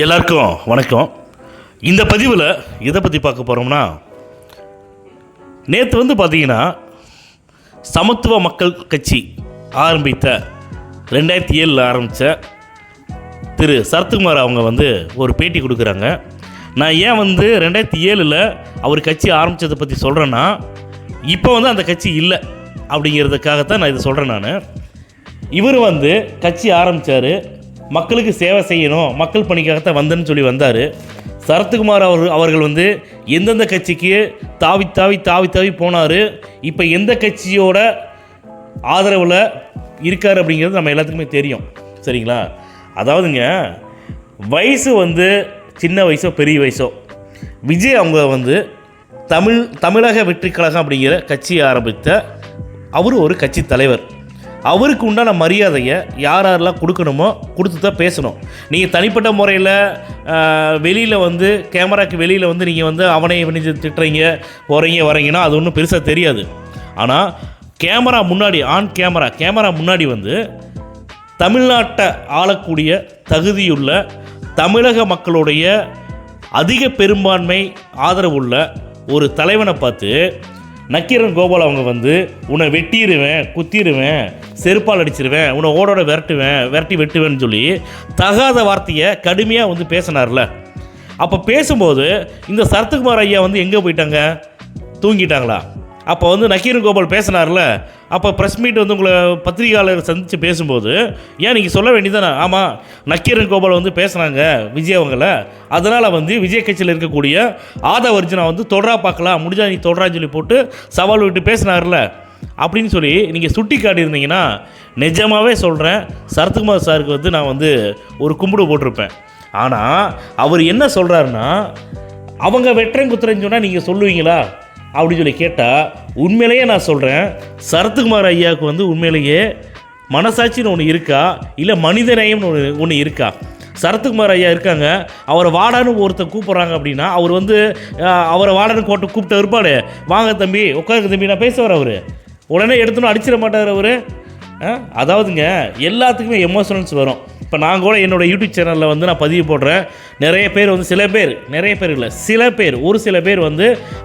எல்லாருக்கும் வணக்கம். இந்த பதிவில் எதை பற்றி பார்க்க போகிறோம்னா, நேற்று பார்த்தீங்கன்னா சமத்துவ மக்கள் கட்சி ஆரம்பித்த 2007 ஆரம்பித்த திரு சரத்குமார் அவங்க ஒரு பேட்டி கொடுக்குறாங்க. நான் ஏன் 2007 அவர் கட்சி ஆரம்பித்ததை பற்றி சொல்கிறேன்னா, இப்போ அந்த கட்சி இல்லை அப்படிங்கிறதுக்காகத்தான் நான் இதை சொல்கிறேன். நான் இவர் கட்சி ஆரம்பித்தார், மக்களுக்கு சேவை செய்யணும், மக்கள் பணிக்காகத்தான் வந்தேன்னு சொல்லி வந்தார். சரத்குமார் அவர்கள் எந்தெந்த கட்சிக்கு தாவி தாவி தாவி தாவி போனார், இப்போ எந்த கட்சியோட ஆதரவில் இருக்கார் அப்படிங்கிறது நம்ம எல்லாத்துக்குமே தெரியும். சரிங்களா? அதாவதுங்க, வயசு சின்ன வயசோ பெரிய வயசோ, விஜய் அவங்க தமிழக வெற்றி கழகம் அப்படிங்கிற கட்சியை ஆரம்பித்த அவர் ஒரு கட்சி தலைவர். அவருக்கு உண்டான மரியாதையை யாரெல்லாம் கொடுக்கணுமோ கொடுத்து தான் பேசணும். நீங்கள் தனிப்பட்ட முறையில் வெளியில் கேமராக்கு வெளியில் நீங்கள் அவனை திட்டுறீங்க, போகிறீங்க வரீங்கன்னா அது ஒன்றும் பெருசாக தெரியாது. ஆனால் கேமரா முன்னாடி, ஆன் கேமரா முன்னாடி தமிழ்நாட்டை ஆளக்கூடிய தகுதியுள்ள தமிழக மக்களுடைய அதிக பெரும்பான்மை ஆதரவுள்ள ஒரு தலைவனை பார்த்து நக்கீரன் கோபால் அவங்க உன்னை வெட்டிடுவேன், குத்திடுவேன், செருப்பால் அடிச்சிருவேன், உன்னை ஓடோட விரட்டி வெட்டுவேன்னு சொல்லி தகாத வார்த்தையை கடுமையாக பேசினார்ல. அப்போ பேசும்போது இந்த சரத்குமார் ஐயா எங்கே போயிட்டாங்க? தூங்கிட்டாங்களா? அப்போ நக்கீரன் கோபால் பேசினார்ல, அப்போ ப்ரெஸ் மீட் உங்களை பத்திரிகையாளர் சந்தித்து பேசும்போது ஏன் நீங்கள் சொல்ல வேண்டியதானே? ஆமாம், நக்கீரன் கோபால் பேசுனாங்க விஜய் அவங்கள, அதனால் விஜய் கட்சியில் இருக்கக்கூடிய ஆதவர்ஜுனா தொடரா பார்க்கலாம், முடிஞ்சா நீ தொடரான்னு சொல்லி போட்டு சவால் விட்டு பேசினார்ல அப்படின்னு சொல்லி நீங்கள் சுட்டி காட்டியிருந்தீங்கன்னா, நிஜமாகவே சொல்கிறேன், சரத்குமார் சாருக்கு நான் ஒரு கும்பிடு போட்டிருப்பேன். ஆனால் அவர் என்ன சொல்கிறாருன்னா, அவங்க வெட்டுறேன் குத்துறேன்னு சொன்னால் நீங்கள் சொல்லுவீங்களா அப்படின்னு சொல்லி கேட்டால், உண்மையிலேயே நான் சொல்கிறேன், சரத்குமார் ஐயாவுக்கு உண்மையிலேயே மனசாட்சின்னு ஒன்று இருக்கா, இல்லை மனிதநேயம்னு ஒன்று இருக்கா? சரத்குமார் ஐயா இருக்காங்க, அவரை வாடான்னு ஒருத்தர் கூப்பிட்றாங்க அப்படின்னா, அவர் அவரை வாடான்னு கூப்பிட்டு இருப்பாடு, வாங்க தம்பி உட்காருங்க தம்பி நான் பேசுவார், அவர் உடனே எடுத்துன்னு அடிச்சிட மாட்டார் அவர். அதாவதுங்க, எல்லாத்துக்குமே எமோஷனல்ஸ் வரும். இப்போ நான் கூட என்னோடய யூடியூப் சேனலில் நான் பதிவு போடுறேன். நிறைய பேர் நிறைய பேர் இல்லை, ஒரு சில பேர்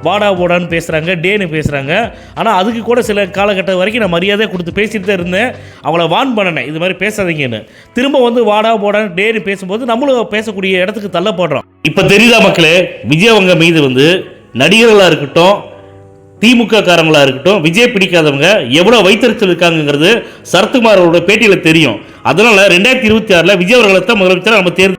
வாடா போடான்னு பேசுகிறாங்க, டேன்னு பேசுகிறாங்க. ஆனால் அதுக்கு கூட சில காலகட்டம் வரைக்கும் நான் மரியாதை கொடுத்து பேசிட்டு தான் இருந்தேன். அவங்கள வார்ன் பண்ணினேன், இது மாதிரி பேசாதீங்கன்னு. திரும்ப வாடா போடான்னு டேன்னு பேசும்போது நம்மளும் பேசக்கூடிய இடத்துக்கு தள்ளப்படுறோம். இப்போ தெரியுதா மக்களே, விஜய் அவங்க மீது நடிகர்களாக இருக்கட்டும், திமுக காரங்களாக இருக்கட்டும், விஜய் பிடிக்காதவங்க எவ்வளோ வைத்தறிச்சல் இருக்காங்கிறது சரத்குமார் அவரோட பேட்டியில் தெரியும். அதனால் 2026 விஜய் அவர்களை தான் முதலமைச்சராக நம்ம தேர்வு